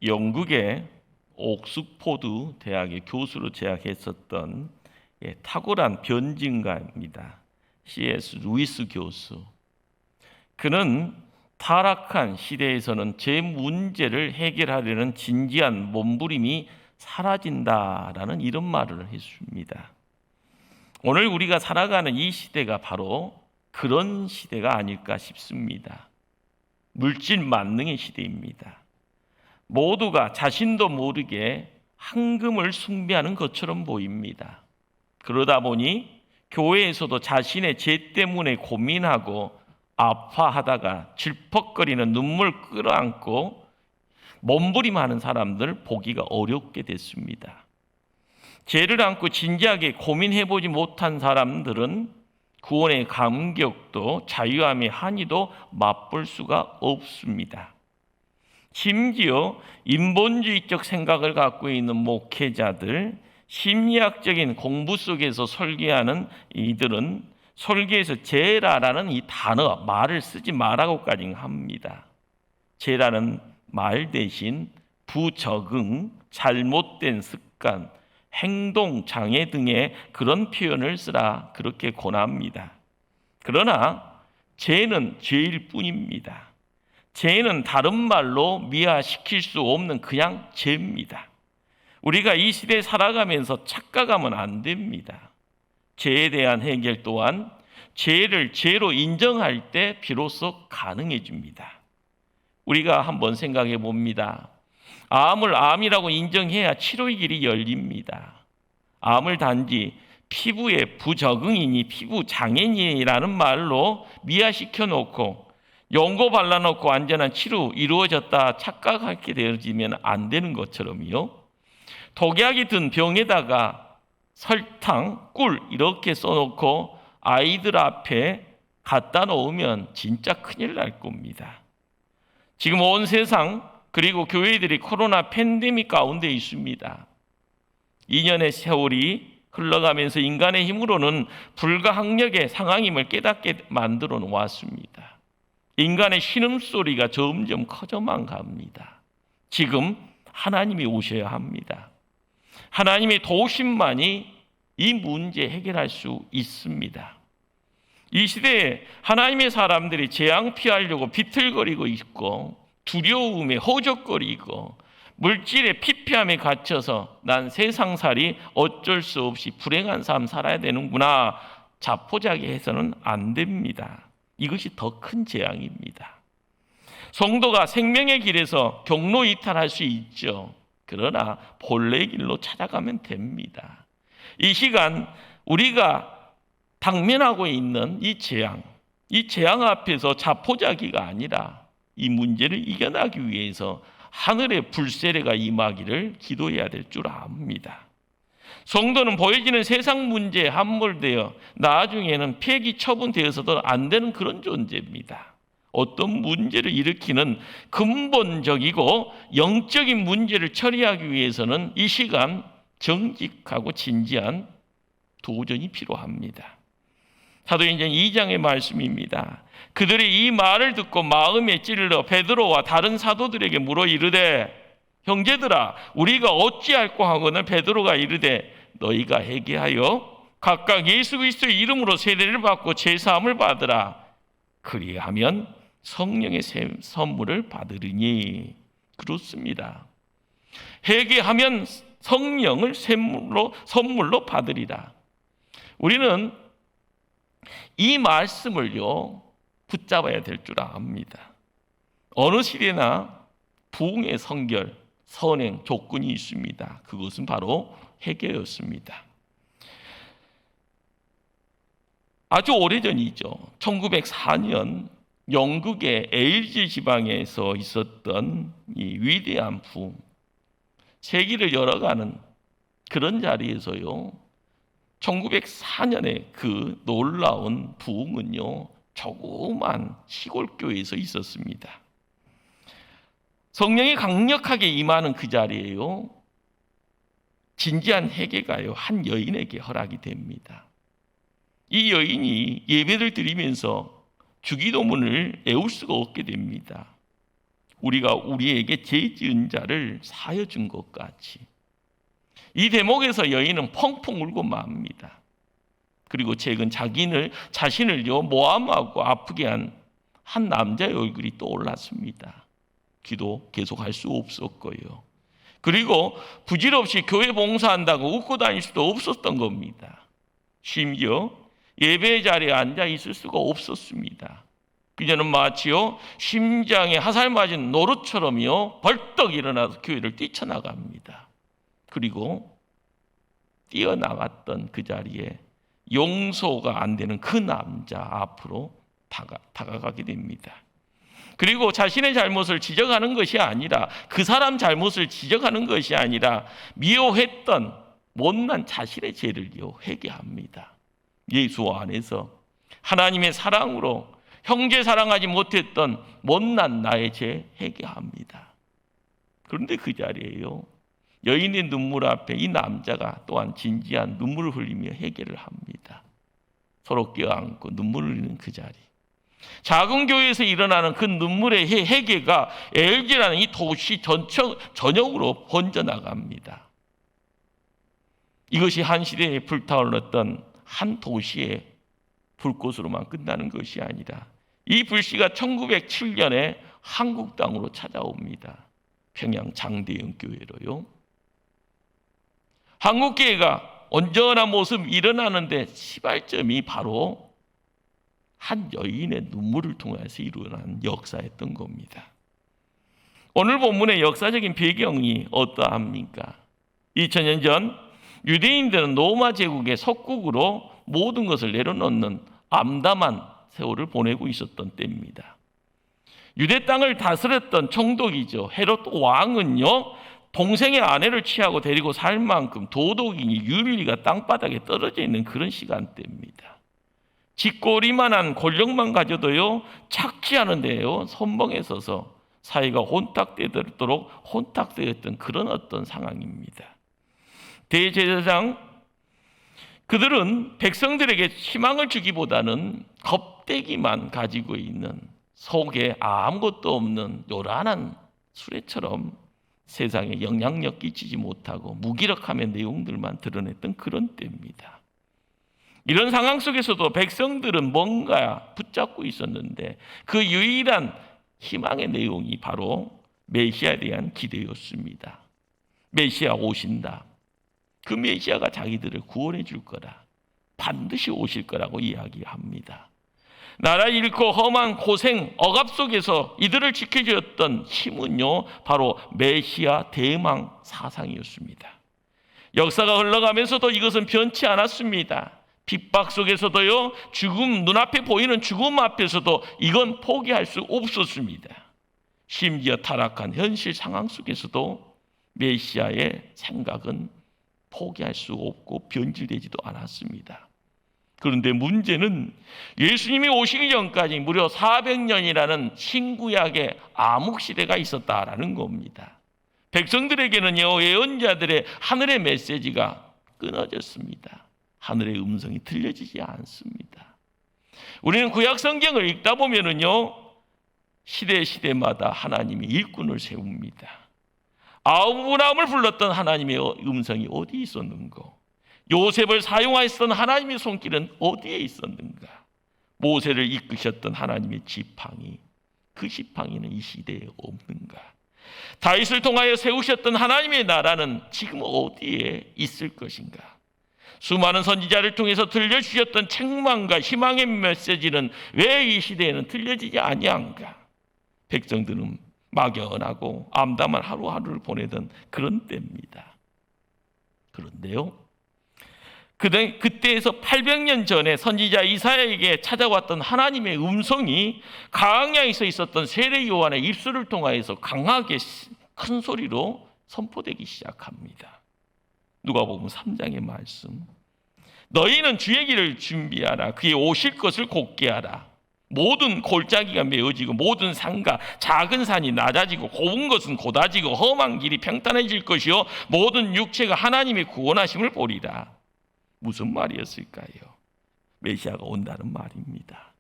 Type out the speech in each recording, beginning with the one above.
영국의 옥스포드 대학의 교수로 재학했었던 탁월한 변증가입니다. C.S. 루이스 교수. 그는 타락한 시대에서는 제 문제를 해결하려는 진지한 몸부림이 사라진다라는 이런 말을 했습니다. 오늘 우리가 살아가는 이 시대가 바로 그런 시대가 아닐까 싶습니다. 물질 만능의 시대입니다. 모두가 자신도 모르게 황금을 숭배하는 것처럼 보입니다. 그러다 보니 교회에서도 자신의 죄 때문에 고민하고 아파하다가 질퍽거리는 눈물 끌어안고 몸부림하는 사람들 보기가 어렵게 됐습니다. 죄를 안고 진지하게 고민해보지 못한 사람들은 구원의 감격도 자유함의 한이도 맛볼 수가 없습니다. 심지어 인본주의적 생각을 갖고 있는 목회자들, 심리학적인 공부 속에서 설계하는 이들은 설계에서 죄라라는 이 단어, 말을 쓰지 말라고까지 합니다. 죄라는 말 대신 부적응, 잘못된 습관, 행동 장애 등의 그런 표현을 쓰라 그렇게 권합니다. 그러나 죄는 죄일 뿐입니다. 죄는 다른 말로 미화시킬 수 없는 그냥 죄입니다. 우리가 이 시대에 살아가면서 착각하면 안 됩니다. 죄에 대한 해결 또한 죄를 죄로 인정할 때 비로소 가능해집니다. 우리가 한번 생각해 봅니다. 암을 암이라고 인정해야 치료의 길이 열립니다. 암을 단지 피부에 부적응이니 피부 장애인이라는 말로 미화시켜 놓고 연고 발라놓고 완전한 치료 이루어졌다 착각하게 되어지면 안 되는 것처럼요. 독약이 든 병에다가 설탕, 꿀 이렇게 써놓고 아이들 앞에 갖다 놓으면 진짜 큰일 날 겁니다. 지금 온 세상 그리고 교회들이 코로나 팬데믹 가운데 있습니다. 2년의 세월이 흘러가면서 인간의 힘으로는 불가항력의 상황임을 깨닫게 만들어 놓았습니다. 인간의 신음소리가 점점 커져만 갑니다. 지금 하나님이 오셔야 합니다. 하나님의 도우심만이 이 문제 해결할 수 있습니다. 이 시대에 하나님의 사람들이 재앙 피하려고 비틀거리고 있고 두려움에 허적거리고 물질의 피폐함에 갇혀서 난 세상살이 어쩔 수 없이 불행한 삶 살아야 되는구나 자포자기해서는 안 됩니다. 이것이 더 큰 재앙입니다. 성도가 생명의 길에서 경로 이탈할 수 있죠. 그러나 본래의 길로 찾아가면 됩니다. 이 시간 우리가 당면하고 있는 이 재앙 앞에서 자포자기가 아니라 이 문제를 이겨나기 위해서 하늘의 불세례가 임하기를 기도해야 될 줄 압니다. 성도는 보여지는 세상 문제에 함몰되어 나중에는 폐기 처분되어서도 안 되는 그런 존재입니다. 어떤 문제를 일으키는 근본적이고 영적인 문제를 처리하기 위해서는 이 시간 정직하고 진지한 도전이 필요합니다. 사도행전 2장의 말씀입니다. 그들이 이 말을 듣고 마음에 찔러 베드로와 다른 사도들에게 물어 이르되 형제들아 우리가 어찌할꼬 하거늘 베드로가 이르되 너희가 회개하여 각각 예수 그리스도의 이름으로 세례를 받고 제사함을 받으라. 그리하면 성령의 선물을 받으리니. 그렇습니다. 회개하면 성령을 선물로 받으리라. 우리는 이 말씀을요 붙잡아야 될 줄 압니다. 어느 시대나 부흥의 성결, 선행 조건이 있습니다. 그것은 바로 회개였습니다. 아주 오래전이죠. 1904년 영국의 에일즈 지방에서 있었던 이 위대한 부흥, 세기를 열어가는 그런 자리에서요 1904년에 그 놀라운 부흥은요 조그만 시골교회에서 있었습니다. 성령이 강력하게 임하는 그 자리에요 진지한 회개가요 한 여인에게 허락이 됩니다. 이 여인이 예배를 드리면서 주기도문을 외울 수가 없게 됩니다. 우리가 우리에게 죄 지은 자를 사하여 준 것 같이. 이 대목에서 여인은 펑펑 울고 맙니다. 그리고 최근 자신을요 모함하고 아프게 한 남자의 얼굴이 떠올랐습니다. 기도 계속할 수 없었고요. 그리고 부질없이 교회 봉사한다고 웃고 다닐 수도 없었던 겁니다. 심지어 예배 자리에 앉아 있을 수가 없었습니다. 그녀는 마치요 심장에 화살 맞은 노루처럼요 벌떡 일어나서 교회를 뛰쳐나갑니다. 그리고 뛰어나갔던 그 자리에 용서가 안 되는 그 남자 앞으로 다가가게 됩니다. 그리고 자신의 잘못을 지적하는 것이 아니라, 그 사람 잘못을 지적하는 것이 아니라 미워했던 못난 자신의 죄를요 회개합니다. 예수 안에서 하나님의 사랑으로 형제 사랑하지 못했던 못난 나의 죄 회개합니다. 그런데 그 자리에요 여인의 눈물 앞에 이 남자가 또한 진지한 눈물을 흘리며 회개를 합니다. 서로 껴안고 눈물을 흘리는 그 자리. 작은 교회에서 일어나는 그 눈물의 회개가 LG라는 이 도시 전역으로 번져나갑니다. 이것이 한 시대에 불타올랐던 한 도시의 불꽃으로만 끝나는 것이 아니라 이 불씨가 1907년에 한국 땅으로 찾아옵니다. 평양 장대영 교회로요. 한국교회가 온전한 모습 일어나는데 시발점이 바로 한 여인의 눈물을 통해서 일어난 역사였던 겁니다. 오늘 본문의 역사적인 배경이 어떠합니까? 2000년 전 유대인들은 로마 제국의 속국으로 모든 것을 내려놓는 암담한 세월을 보내고 있었던 때입니다. 유대 땅을 다스렸던 총독이죠 헤롯 왕은요 동생의 아내를 취하고 데리고 살 만큼 도덕이니 윤리가 땅바닥에 떨어져 있는 그런 시간대입니다. 쥐꼬리만한 권력만 가져도요 착취하는데요 선봉에 서서 사회가 혼탁되도록 혼탁되었던 그런 어떤 상황입니다. 대제사장 그들은 백성들에게 희망을 주기보다는 겁대기만 가지고 있는 속에 아무것도 없는 요란한 수레처럼 세상에 영향력 끼치지 못하고 무기력함의 내용들만 드러냈던 그런 때입니다. 이런 상황 속에서도 백성들은 뭔가 붙잡고 있었는데 그 유일한 희망의 내용이 바로 메시아에 대한 기대였습니다. 메시아 오신다. 그 메시아가 자기들을 구원해 줄 거라. 반드시 오실 거라고 이야기합니다. 나라 잃고 험한 고생, 억압 속에서 이들을 지켜주었던 힘은요 바로 메시아 대망 사상이었습니다. 역사가 흘러가면서도 이것은 변치 않았습니다. 핍박 속에서도요 죽음, 눈앞에 보이는 죽음 앞에서도 이건 포기할 수 없었습니다. 심지어 타락한 현실 상황 속에서도 메시아의 생각은 포기할 수 없고 변질되지도 않았습니다. 그런데 문제는 예수님이 오시기 전까지 무려 400년이라는 신구약의 암흑시대가 있었다라는 겁니다. 백성들에게는요 예언자들의 하늘의 메시지가 끊어졌습니다. 하늘의 음성이 들려지지 않습니다. 우리는 구약 성경을 읽다 보면은요 시대마다 하나님이 일꾼을 세웁니다. 아브라함을 불렀던 하나님의 음성이 어디 있었는가? 요셉을 사용하였던 하나님의 손길은 어디에 있었는가? 모세를 이끄셨던 하나님의 지팡이, 그 지팡이는 이 시대에 없는가? 다윗을 통하여 세우셨던 하나님의 나라는 지금 어디에 있을 것인가? 수많은 선지자를 통해서 들려주셨던 책망과 희망의 메시지는 왜 이 시대에는 들려지지 아니한가? 백성들은 막연하고 암담한 하루하루를 보내던 그런 때입니다. 그런데요, 그때에서 800년 전에 선지자 이사야에게 찾아왔던 하나님의 음성이 광야에서 있었던 세례 요한의 입술을 통하여서 강하게 큰 소리로 선포되기 시작합니다. 누가복음 3장의 말씀. 너희는 주의 길을 준비하라. 그의 오실 것을 곧게 하라. 모든 골짜기가 메어지고 모든 산과 작은 산이 낮아지고 좁은 것은 곧아지고 험한 길이 평탄해질 것이요 모든 육체가 하나님의 구원하심을 보리라. 무슨 말이었을까요? 메시아가 온다는 말입니다.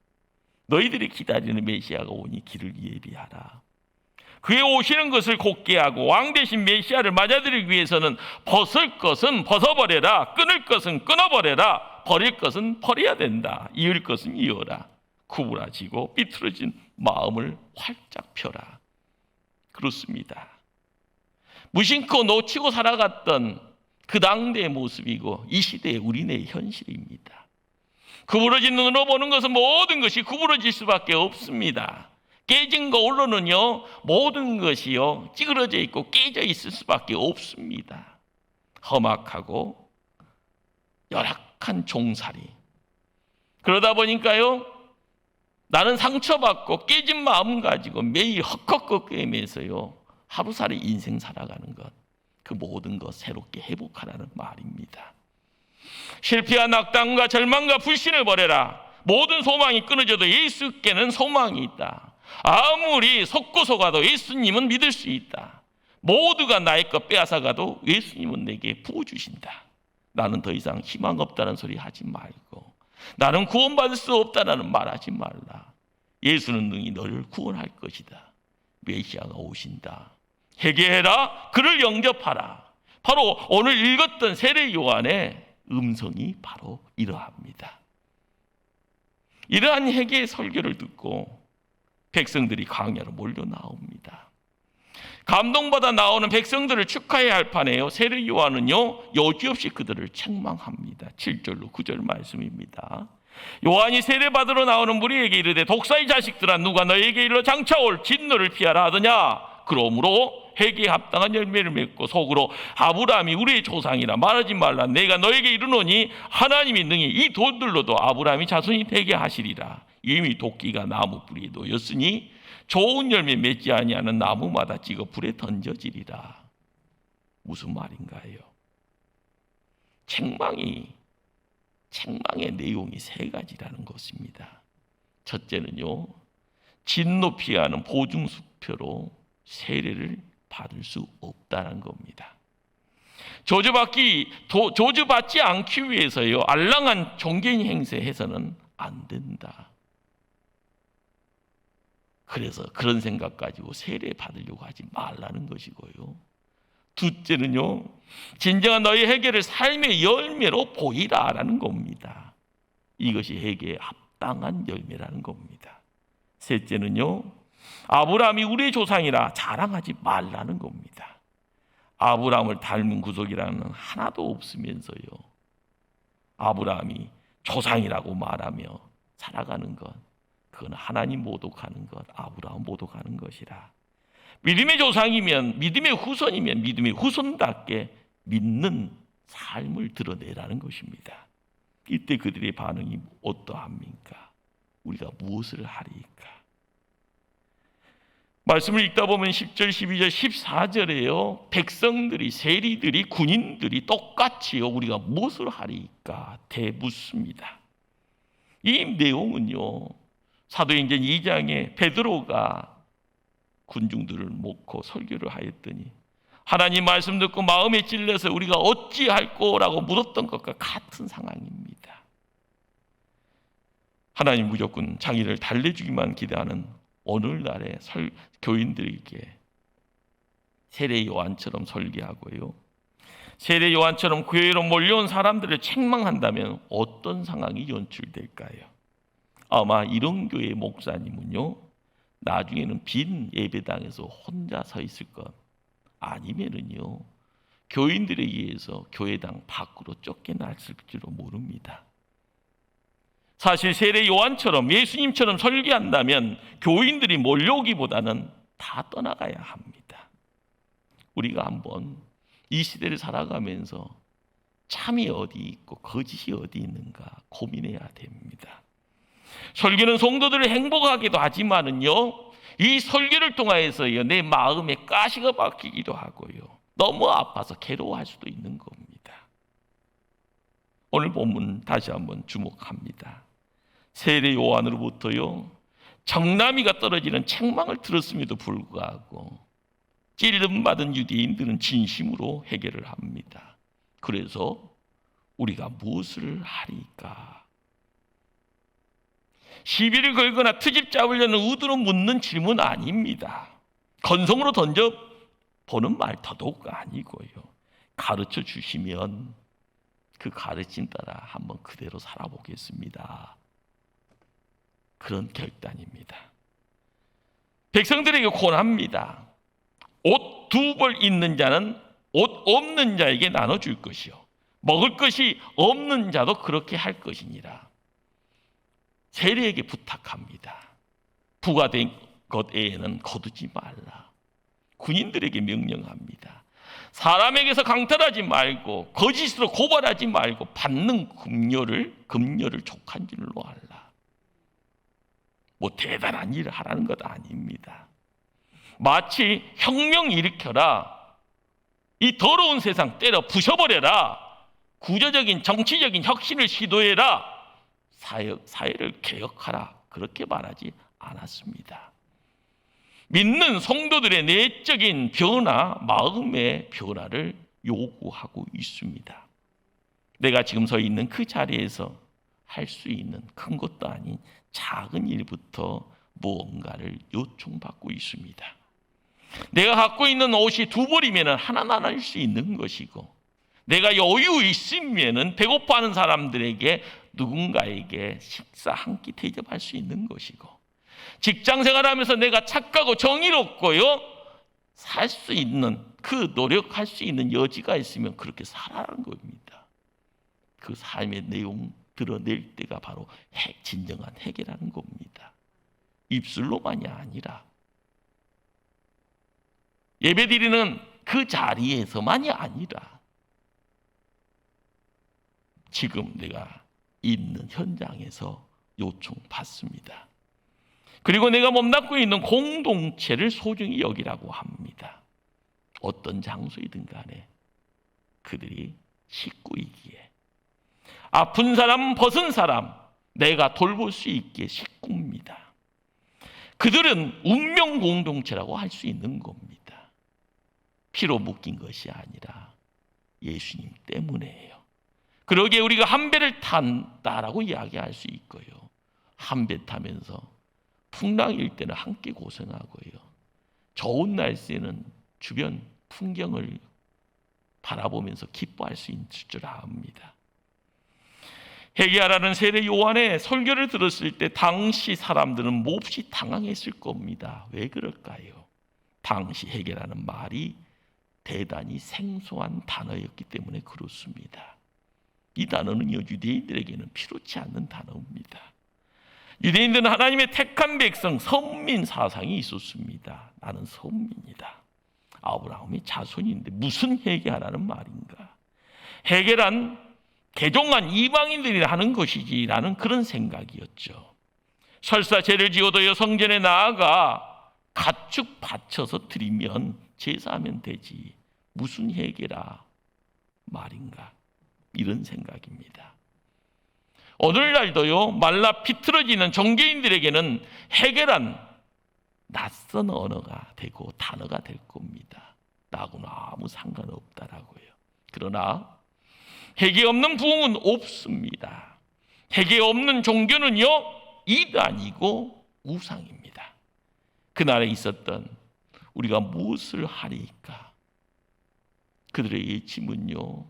너희들이 기다리는 메시아가 오니 길을 예비하라. 그의 오시는 것을 곧게 하고 왕 대신 메시아를 맞아들이기 위해서는 벗을 것은 벗어버려라, 끊을 것은 끊어버려라, 버릴 것은 버려야 된다, 이을 것은 이어라, 구부라지고 삐뚤어진 마음을 활짝 펴라. 그렇습니다. 무심코 놓치고 살아갔던 그 당대의 모습이고 이 시대의 우리네 현실입니다. 구부러진 눈으로 보는 것은 모든 것이 구부러질 수밖에 없습니다. 깨진 거울로는요, 모든 것이요 찌그러져 있고 깨져 있을 수밖에 없습니다. 험악하고 열악한 종살이. 그러다 보니까요, 나는 상처받고 깨진 마음 가지고 매일 헉헉거리면서요 하루살이 인생 살아가는 것, 그 모든 것 새롭게 회복하라는 말입니다. 실패한 낙담과 절망과 불신을 버려라. 모든 소망이 끊어져도 예수께는 소망이 있다. 아무리 속고 속아도 예수님은 믿을 수 있다. 모두가 나의 것 빼앗아가도 예수님은 내게 부어주신다. 나는 더 이상 희망 없다는 소리 하지 말고, 나는 구원받을 수 없다는 말 하지 말라. 예수는 능히 너를 구원할 것이다. 메시아가 오신다. 회개해라. 그를 영접하라. 바로 오늘 읽었던 세례 요한의 음성이 바로 이러합니다. 이러한 회개의 설교를 듣고 백성들이 광야로 몰려 나옵니다. 감동받아 나오는 백성들을 축하해야 할 판에요, 세례 요한은요 여지없이 그들을 책망합니다. 7절로 9절 말씀입니다. 요한이 세례받으러 나오는 무리에게 이르되 독사의 자식들아, 누가 너에게 일러 장차 올 진노를 피하라 하더냐. 그러므로 회개에 합당한 열매를 맺고 속으로 아브라함이 우리의 조상이라 말하지 말라. 내가 너에게 이르노니 하나님이 능히 이 돌들로도 아브라함이 자손이 되게 하시리라. 이미 도끼가 나무 뿌리에 놓였으니 좋은 열매 맺지 아니하는 나무마다 찍어 불에 던져지리라. 무슨 말인가요? 책망의 내용이 세 가지라는 것입니다. 첫째는요, 진노 피하는 보증수표로 세례를 받을 수 없다는 겁니다. 조주받지 않기 위해서요 알랑한 종교 행세해서는 안 된다. 그래서 그런 생각 가지고 세례 받으려고 하지 말라는 것이고요. 둘째는요, 진정한 너희 회개를 삶의 열매로 보이라라는 겁니다. 이것이 회개에 합당한 열매라는 겁니다. 셋째는요, 아브라함이 우리의 조상이라 자랑하지 말라는 겁니다. 아브라함을 닮은 구속이라는 하나도 없으면서요 아브라함이 조상이라고 말하며 살아가는 것, 그건 하나님 모독하는 것, 아브라함 모독하는 것이라. 믿음의 조상이면, 믿음의 후손이면 믿음의 후손답게 믿는 삶을 드러내라는 것입니다. 이때 그들의 반응이 어떠합니까? 우리가 무엇을 하리까? 말씀을 읽다 보면 10절, 12절, 14절에요 백성들이, 세리들이, 군인들이 똑같이요 우리가 무엇을 하리까 대묻습니다. 이 내용은요 사도행전 2장에 베드로가 군중들을 모고 설교를 하였더니 하나님 말씀 듣고 마음에 찔려서 우리가 어찌할꼬라고 물었던 것과 같은 상황입니다. 하나님 무조건 자기를 달래주기만 기대하는 오늘날의 교인들에게 세례 요한처럼 설계하고요, 세례 요한처럼 교회로 몰려온 사람들을 책망한다면 어떤 상황이 연출될까요? 아마 이런 교회 목사님은요 나중에는 빈 예배당에서 혼자 서 있을 것, 아니면은요 교인들에 의해서 교회당 밖으로 쫓겨났을지도 모릅니다. 사실 세례 요한처럼 예수님처럼 설계한다면 교인들이 몰려오기보다는 다 떠나가야 합니다. 우리가 한번 이 시대를 살아가면서 참이 어디 있고 거짓이 어디 있는가 고민해야 됩니다. 설교는 성도들을 행복하게도 하지만은요 이 설교를 통하여서요 내 마음에 가시가 박히기도 하고요 너무 아파서 괴로워할 수도 있는 겁니다. 오늘 본문 다시 한번 주목합니다. 세례 요한으로부터요 정나미가 떨어지는 책망을 들었음에도 불구하고 찔림받은 유대인들은 진심으로 회개를 합니다. 그래서 우리가 무엇을 하리까? 시비를 걸거나 트집 잡으려는 의도로 묻는 질문 아닙니다. 건성으로 던져보는 말 더더욱 아니고요. 가르쳐 주시면 그 가르침 따라 한번 그대로 살아보겠습니다. 그런 결단입니다. 백성들에게 권합니다. 옷 2벌 있는 자는 옷 없는 자에게 나눠줄 것이요 먹을 것이 없는 자도 그렇게 할 것이니라. 세리에게 부탁합니다. 부과된 것 외에는 거두지 말라. 군인들에게 명령합니다. 사람에게서 강탈하지 말고 거짓으로 고발하지 말고 받는 금료를 족한 줄로 알라. 뭐 대단한 일을 하라는 것 아닙니다. 마치 혁명 일으켜라, 이 더러운 세상 때려 부셔버려라, 구조적인 정치적인 혁신을 시도해라, 사회를 개혁하라, 그렇게 말하지 않았습니다. 믿는 성도들의 내적인 변화, 마음의 변화를 요구하고 있습니다. 내가 지금 서 있는 그 자리에서 할 수 있는 큰 것도 아닌 작은 일부터 무언가를 요청받고 있습니다. 내가 갖고 있는 옷이 2벌이면 하나 나눌 수 있는 것이고, 내가 여유 있으면 배고파하는 사람들에게 누군가에게 식사 한 끼 대접할 수 있는 것이고, 직장 생활하면서 내가 착하고 정의롭고요 살 수 있는, 그 노력할 수 있는 여지가 있으면 그렇게 살아라는 겁니다. 그 삶의 내용 드러낼 때가 바로 진정한 회개라는 겁니다. 입술로만이 아니라 예배드리는 그 자리에서만이 아니라 지금 내가 있는 현장에서 요청받습니다. 그리고 내가 몸담고 있는 공동체를 소중히 여기라고 합니다. 어떤 장소이든 간에 그들이 식구이기에, 아픈 사람, 벗은 사람 내가 돌볼 수 있게 식구입니다. 그들은 운명 공동체라고 할 수 있는 겁니다. 피로 묶인 것이 아니라 예수님 때문에요. 그러기에 우리가 한 배를 탄다라고 이야기할 수 있고요, 한 배 타면서 풍랑일 때는 함께 고생하고요, 좋은 날씨에는 주변 풍경을 바라보면서 기뻐할 수 있을 줄 압니다. 회개하라는 세례 요한의 설교를 들었을 때 당시 사람들은 몹시 당황했을 겁니다. 왜 그럴까요? 당시 회개라는 말이 대단히 생소한 단어였기 때문에 그렇습니다. 이 단어는요, 유대인들에게는 필요치 않는 단어입니다. 유대인들은 하나님의 택한 백성, 선민 사상이 있었습니다. 나는 선민이다. 아브라함의 자손인데 무슨 회개하라는 말인가? 회개란 개종한 이방인들이 하는 것이지라는 그런 생각이었죠. 설사 죄를 지어도요 성전에 나아가 가축 바쳐서 드리면 제사하면 되지, 무슨 회개라 말인가, 이런 생각입니다. 오늘날도요 말라 비틀어지는 종교인들에게는 회개란 낯선 언어가 되고 단어가 될 겁니다. 나하고는 아무 상관없다라고요. 그러나 회개 없는 부흥은 없습니다. 회개 없는 종교는요 이단이고 우상입니다. 그날에 있었던 우리가 무엇을 하리까? 그들의 예침은요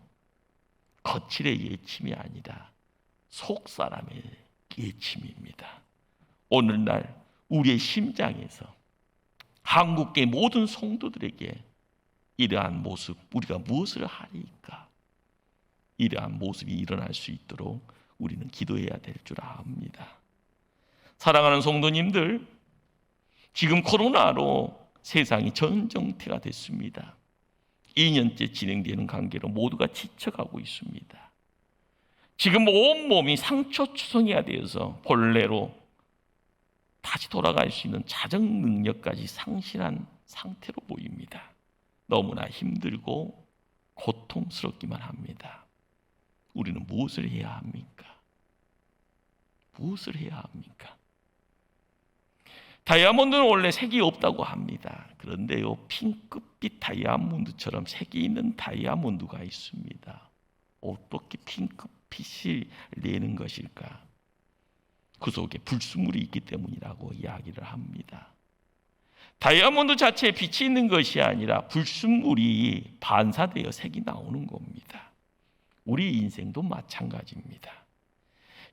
거칠의 예침이 아니라 속사람의 예침입니다. 오늘날 우리의 심장에서 한국계 모든 성도들에게 이러한 모습, 우리가 무엇을 하리까? 이러한 모습이 일어날 수 있도록 우리는 기도해야 될 줄 압니다. 사랑하는 성도님들, 지금 코로나로 세상이 전정태가 됐습니다. 2년째 진행되는 관계로 모두가 지쳐가고 있습니다. 지금 온몸이 상처투성이가 되어서 본래로 다시 돌아갈 수 있는 자정 능력까지 상실한 상태로 보입니다. 너무나 힘들고 고통스럽기만 합니다. 우리는 무엇을 해야 합니까? 무엇을 해야 합니까? 다이아몬드는 원래 색이 없다고 합니다. 그런데요, 핑크빛 다이아몬드처럼 색이 있는 다이아몬드가 있습니다. 어떻게 핑크빛을 내는 것일까? 그 속에 불순물이 있기 때문이라고 이야기를 합니다. 다이아몬드 자체에 빛이 있는 것이 아니라 불순물이 반사되어 색이 나오는 겁니다. 우리 인생도 마찬가지입니다.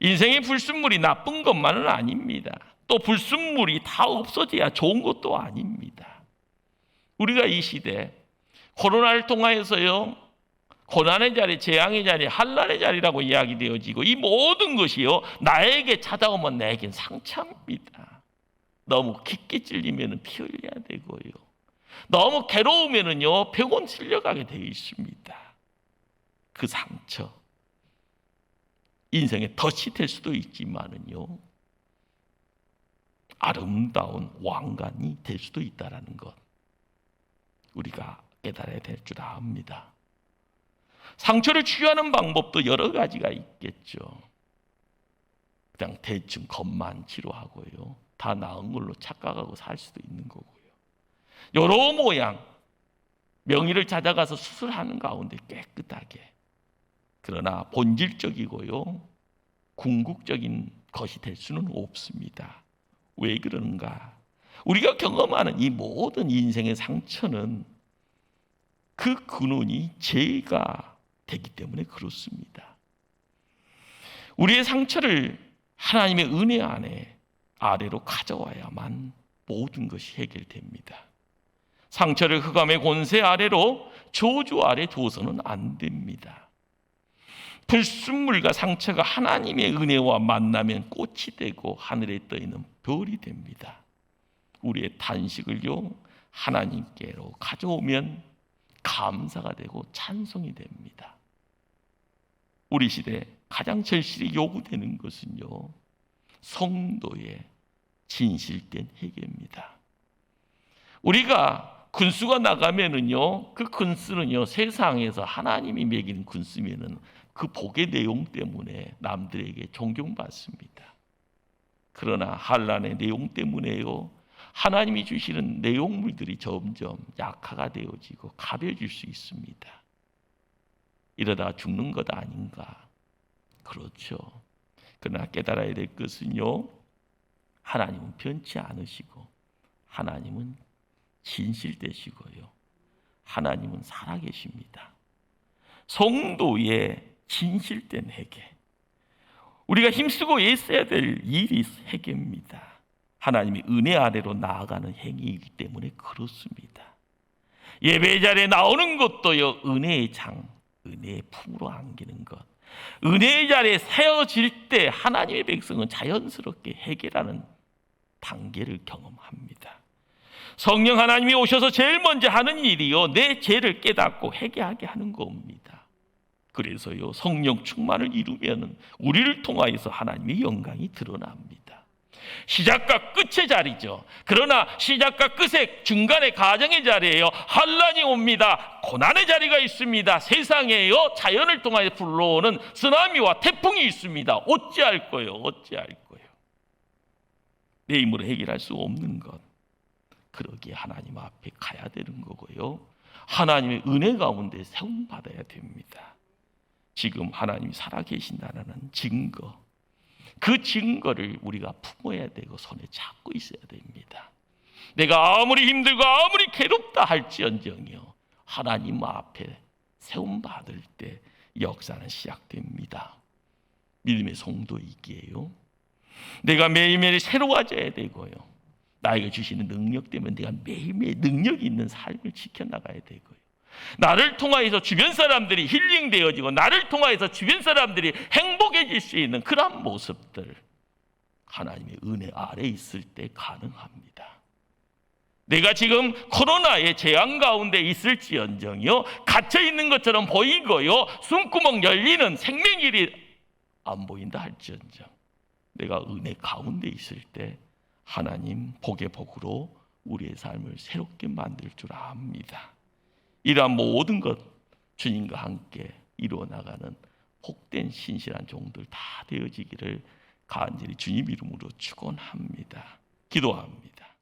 인생의 불순물이 나쁜 것만은 아닙니다. 또 불순물이 다 없어져야 좋은 것도 아닙니다. 우리가 이 시대 코로나를 통하여서요, 고난의 자리, 재앙의 자리, 환난의 자리라고 이야기되어지고 이 모든 것이요 나에게 찾아오면 내겐 상처입니다. 너무 깊게 찔리면 피 흘려야 되고요, 너무 괴로우면은요 병원 실려가게 되어 있습니다. 그 상처 인생의 덫이 될 수도 있지만은요 아름다운 왕관이 될 수도 있다라는 것 우리가 깨달아야 될 줄 압니다. 상처를 치유하는 방법도 여러 가지가 있겠죠. 그냥 대충 겉만 치료하고요, 다 나은 걸로 착각하고 살 수도 있는 거고요, 여러 모양 명의를 찾아가서 수술하는 가운데 깨끗하게, 그러나 본질적이고요 궁극적인 것이 될 수는 없습니다. 왜 그러는가? 우리가 경험하는 이 모든 인생의 상처는 그 근원이 죄가 되기 때문에 그렇습니다. 우리의 상처를 하나님의 은혜 안에 아래로 가져와야만 모든 것이 해결됩니다. 상처를 흑암의 권세 아래로 저주 아래 둬서는 안 됩니다. 불순물과 상처가 하나님의 은혜와 만나면 꽃이 되고 하늘에 떠있는 별이 됩니다. 우리의 탄식을요 하나님께로 가져오면 감사가 되고 찬송이 됩니다. 우리 시대에 가장 절실히 요구되는 것은요 성도의 진실된 회개입니다. 우리가 군수가 나가면은요 그 군수는요 세상에서 하나님이 매긴 군수면은 그 복의 내용 때문에 남들에게 존경받습니다. 그러나 환난의 내용 때문에요 하나님이 주시는 내용물들이 점점 약화가 되어지고 가벼워질 수 있습니다. 이러다 죽는 것 아닌가? 그렇죠. 그러나 깨달아야 될 것은요 하나님은 변치 않으시고 하나님은 진실되시고요 하나님은 살아계십니다. 성도의 진실된 회개, 우리가 힘쓰고 애써야 될 일이 회개입니다. 하나님이 은혜 아래로 나아가는 행위이기 때문에 그렇습니다. 예배 자리에 나오는 것도요 은혜의 장, 은혜의 품으로 안기는 것, 은혜의 자리에 세워질 때 하나님의 백성은 자연스럽게 회개라는 단계를 경험합니다. 성령 하나님이 오셔서 제일 먼저 하는 일이요 내 죄를 깨닫고 회개하게 하는 겁니다. 그래서요 성령 충만을 이루면 우리를 통하여서 하나님의 영광이 드러납니다. 시작과 끝의 자리죠. 그러나 시작과 끝의 중간의 가정의 자리에요 환난이 옵니다. 고난의 자리가 있습니다. 세상에요 자연을 통하여 불러오는 쓰나미와 태풍이 있습니다. 어찌할 거예요? 어찌할 거예요? 내 힘으로 해결할 수 없는 것, 그러기에 하나님 앞에 가야 되는 거고요 하나님의 은혜 가운데 세움받아야 됩니다. 지금 하나님이 살아계신다는 증거, 그 증거를 우리가 품어야 되고 손에 잡고 있어야 됩니다. 내가 아무리 힘들고 아무리 괴롭다 할지언정요 하나님 앞에 세움받을 때 역사는 시작됩니다. 믿음의 성도이기에요 내가 매일매일 새로워져야 되고요 나에게 주시는 능력 때문에 내가 매일매일 능력이 있는 삶을 지켜나가야 되고요 나를 통하여서 주변 사람들이 힐링되어지고 나를 통하여서 주변 사람들이 행복해질 수 있는 그런 모습들 하나님의 은혜 아래 있을 때 가능합니다. 내가 지금 코로나의 재앙 가운데 있을지언정요 갇혀 있는 것처럼 보이고요 숨구멍 열리는 생명일이 안 보인다 할지언정 내가 은혜 가운데 있을 때 하나님 복의 복으로 우리의 삶을 새롭게 만들 줄 압니다. 이러한 모든 것 주님과 함께 이루어 나가는 복된 신실한 종들 다 되어지기를 간절히 주님 이름으로 축원합니다. 기도합니다.